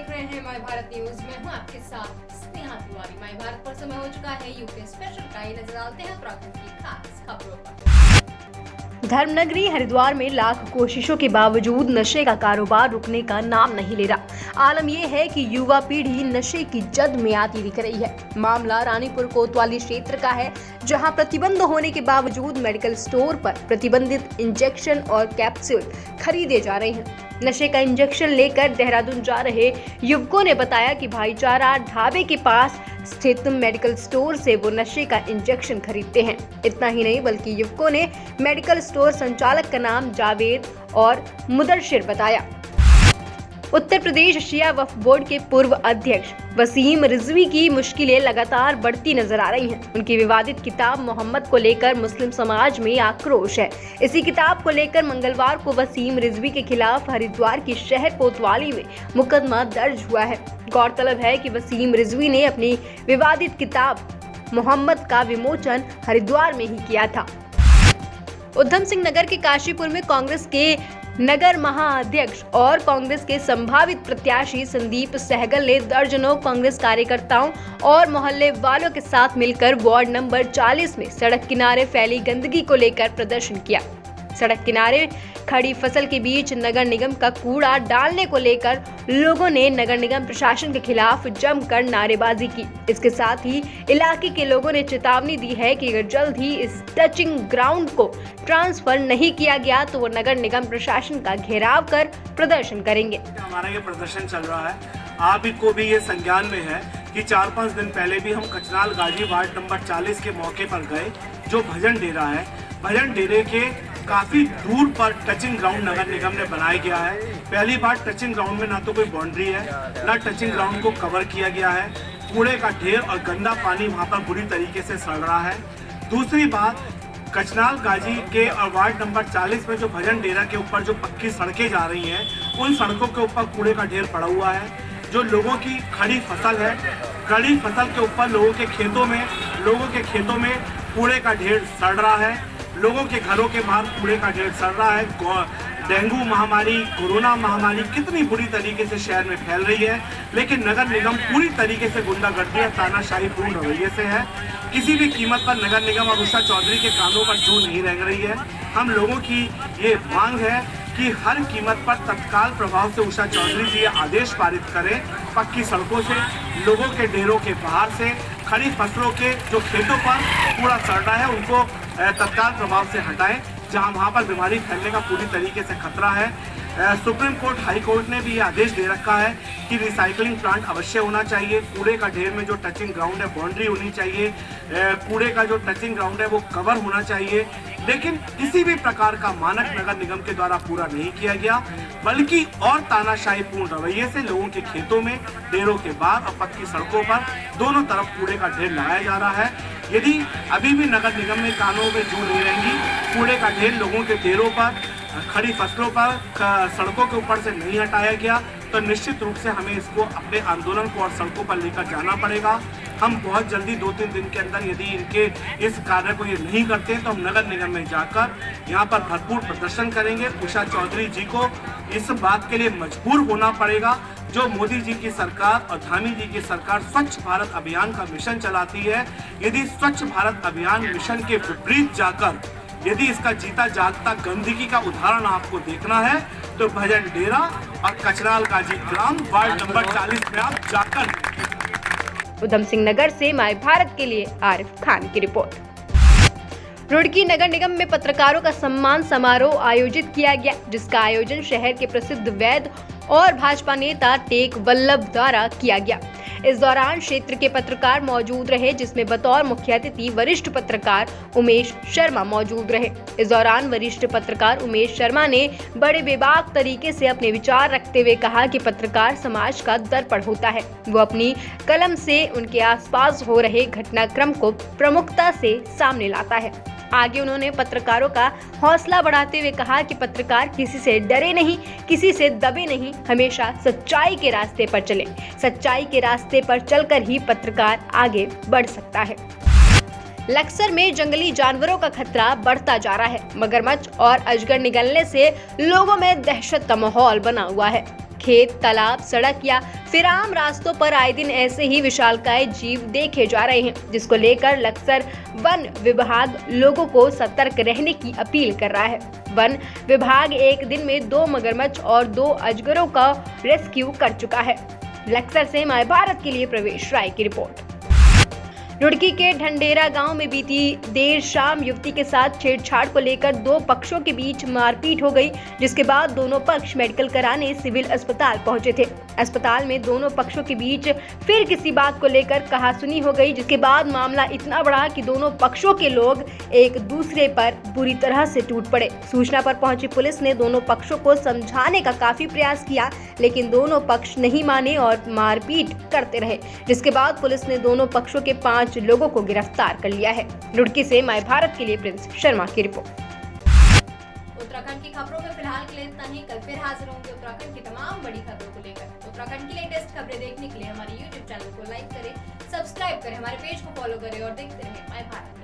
देख रहे हैं माय भारत न्यूज में हूं आपके साथ स्नेहा तिवारी। माय भारत पर समय हो चुका है यूपी स्पेशल का। नजर डालते हैं उत्तराखंड की खास खबरों पर। धर्मनगरी हरिद्वार में लाख कोशिशों के बावजूद नशे का कारोबार रुकने का नाम नहीं ले रहा। आलम यह है कि युवा पीढ़ी नशे की जद में आती दिख रही है। मामला रानीपुर कोतवाली क्षेत्र का है, जहां प्रतिबंध होने के बावजूद मेडिकल स्टोर पर प्रतिबंधित इंजेक्शन और कैप्सूल खरीदे जा रहे हैं। नशे का इंजेक्शन लेकर देहरादून जा रहे युवकों ने बताया कि भाईचारा ढाबे के पास स्थित मेडिकल स्टोर से वो नशे का इंजेक्शन खरीदते हैं। इतना ही नहीं बल्कि युवकों ने मेडिकल स्टोर संचालक का नाम जावेद और मुदर्शिर बताया। उत्तर प्रदेश शिया वक्फ बोर्ड के पूर्व अध्यक्ष वसीम रिजवी की मुश्किलें लगातार बढ़ती नजर आ रही हैं। उनकी विवादित किताब मोहम्मद को लेकर मुस्लिम समाज में आक्रोश है। इसी किताब को लेकर मंगलवार को वसीम रिजवी के खिलाफ हरिद्वार की शहर कोतवाली में मुकदमा दर्ज हुआ है। गौरतलब है कि वसीम रिजवी ने अपनी विवादित किताब मोहम्मद का विमोचन हरिद्वार में ही किया था। उधम सिंह नगर के काशीपुर में कांग्रेस के नगर महाअध्यक्ष और कांग्रेस के संभावित प्रत्याशी संदीप सहगल ने दर्जनों कांग्रेस कार्यकर्ताओं और मोहल्ले वालों के साथ मिलकर वार्ड नंबर 40 में सड़क किनारे फैली गंदगी को लेकर प्रदर्शन किया। सड़क किनारे खड़ी फसल के बीच नगर निगम का कूड़ा डालने को लेकर लोगों ने नगर निगम प्रशासन के खिलाफ जमकर नारेबाजी की। इसके साथ ही इलाके के लोगों ने चेतावनी दी है कि अगर जल्द ही इस टचिंग ग्राउंड को ट्रांसफर नहीं किया गया तो वो नगर निगम प्रशासन का घेराव कर प्रदर्शन करेंगे। हमारा ये प्रदर्शन चल रहा है, आपको भी ये संज्ञान में है कि 4-5 दिन पहले भी हम कचनाल गाजी वार्ड नंबर 40 के मौके पर गए। जो भजन डेरा है, भजन डेरे के काफी दूर पर टचिंग ग्राउंड नगर निगम ने बनाया गया है। पहली बार टचिंग ग्राउंड में ना तो कोई बाउंड्री है, ना टचिंग ग्राउंड को कवर किया गया है। कूड़े का ढेर और गंदा पानी वहां पर बुरी तरीके से सड़ रहा है। दूसरी बात, कचनाल गाजी के और वार्ड नंबर 40 में जो भजन डेरा के ऊपर जो पक्की सड़कें जा रही हैं, उन सड़कों के ऊपर कूड़े का ढेर पड़ा हुआ है। जो लोगों की खड़ी फसल है, खड़ी फसल के ऊपर लोगों के खेतों में कूड़े का ढेर सड़ रहा है। लोगों के घरों के बाहर कूड़े का ढेर सड़ रहा है। डेंगू महामारी, कोरोना महामारी कितनी बुरी तरीके से शहर में फैल रही है, लेकिन नगर निगम पूरी तरीके से गुंडागर्दी और तानाशाहीपूर्ण रवैये से है। किसी भी कीमत पर नगर निगम और उषा चौधरी के कानों पर जू नहीं रह रही है। हम लोगों की ये मांग है कि हर कीमत पर तत्काल प्रभाव से उषा चौधरी जी आदेश पारित करें, पक्की सड़कों से, लोगों के डेरों के बाहर से, खड़ी फसलों के जो खेतों पर कूड़ा सड़ रहा है उनको तत्काल प्रभाव से हटाएं, जहां वहां पर बीमारी फैलने का पूरी तरीके से खतरा है। सुप्रीम कोर्ट, हाई कोर्ट ने भी ये आदेश दे रखा है कि रिसाइकलिंग प्लांट अवश्य होना चाहिए। कूड़े का ढेर में जो टचिंग ग्राउंड है बाउंड्री होनी चाहिए। कूड़े का जो टचिंग ग्राउंड है वो कवर होना चाहिए। लेकिन किसी भी प्रकार का मानक नगर निगम के द्वारा पूरा नहीं किया गया, बल्कि और तानाशाहीपूर्ण रवैये से लोगों के खेतों में, डेरों के बाहर और पक्की सड़कों पर दोनों तरफ कूड़े का ढेर लगाया जा रहा है। यदि अभी भी नगर निगम में कानों में जू नहीं रहेंगी, कूड़े का ढेर लोगों के डेरों पर, खड़ी फसलों पर, सड़कों के ऊपर से नहीं हटाया गया, तो निश्चित रूप से हमें इसको अपने आंदोलन को और सड़कों पर लेकर जाना पड़ेगा। हम बहुत जल्दी 2-3 दिन के अंदर यदि इनके इस कार्य को ये नहीं करते हैं तो हम नगर निगम में जाकर यहाँ पर भरपूर प्रदर्शन करेंगे। उषा चौधरी जी को इस बात के लिए मजबूर होना पड़ेगा। जो मोदी जी की सरकार और धामी जी की सरकार स्वच्छ भारत अभियान का मिशन चलाती है, यदि स्वच्छ भारत अभियान मिशन के विपरीत जाकर यदि इसका जीता जागता गंदगी का उदाहरण आपको देखना है तो भजन डेरा और कचनाल गाजी ग्राम वार्ड नंबर 40 में आप जाकर। उधम सिंह नगर से माय भारत के लिए आरिफ खान की रिपोर्ट। रुड़की नगर निगम में पत्रकारों का सम्मान समारोह आयोजित किया गया, जिसका आयोजन शहर के प्रसिद्ध वैद्य और भाजपा नेता टेक वल्लभ द्वारा किया गया। इस दौरान क्षेत्र के पत्रकार मौजूद रहे, जिसमें बतौर मुख्य अतिथि वरिष्ठ पत्रकार उमेश शर्मा मौजूद रहे। इस दौरान वरिष्ठ पत्रकार उमेश शर्मा ने बड़े बेबाक तरीके से अपने विचार रखते हुए कहा कि पत्रकार समाज का दर्पण होता है। वो अपनी कलम से उनके आसपास हो रहे घटनाक्रम को प्रमुखता से सामने लाता है। आगे उन्होंने पत्रकारों का हौसला बढ़ाते हुए कहा कि पत्रकार किसी से डरे नहीं, किसी से दबे नहीं, हमेशा सच्चाई के रास्ते पर चले। सच्चाई के रास्ते पर चलकर ही पत्रकार आगे बढ़ सकता है। लक्सर में जंगली जानवरों का खतरा बढ़ता जा रहा है। मगरमच्छ और अजगर निगलने से लोगों में दहशत का माहौल बना हुआ है। खेत, तालाब, सड़क या फिर आम रास्तों पर आए दिन ऐसे ही विशालकाय जीव देखे जा रहे हैं, जिसको लेकर लक्सर वन विभाग लोगों को सतर्क रहने की अपील कर रहा है। वन विभाग एक दिन में 2 मगरमच्छ और 2 अजगरों का रेस्क्यू कर चुका है। लक्सर से माय भारत के लिए प्रवेश राय की रिपोर्ट। रुड़की के ढंडेरा गांव में बीती देर शाम युवती के साथ छेड़छाड़ को लेकर 2 पक्षों के बीच मारपीट हो गई, जिसके बाद दोनों पक्ष मेडिकल कराने सिविल अस्पताल पहुंचे थे। अस्पताल में दोनों पक्षों के बीच फिर किसी बात को लेकर कहासुनी हो गई, जिसके बाद मामला इतना बढ़ा कि दोनों पक्षों के लोग एक दूसरे पर बुरी तरह से टूट पड़े। सूचना पर पहुंची पुलिस ने दोनों पक्षों को समझाने का काफी प्रयास किया, लेकिन दोनों पक्ष नहीं माने और मारपीट करते रहे, जिसके बाद पुलिस ने दोनों पक्षों के 5 लोगों को गिरफ्तार कर लिया है। रुड़की से माय भारत के लिए प्रिंस शर्मा की रिपोर्ट। उत्तराखंड की खबरों में फिलहाल के लिए इतना ही। कल फिर हाजिर होंगे उत्तराखंड की तमाम बड़ी खबरों को लेकर। उत्तराखंड की लेटेस्ट खबरें देखने के लिए हमारे YouTube चैनल को लाइक करें, सब्सक्राइब करें, हमारे पेज को फॉलो करें और देखते रहें माय भारत।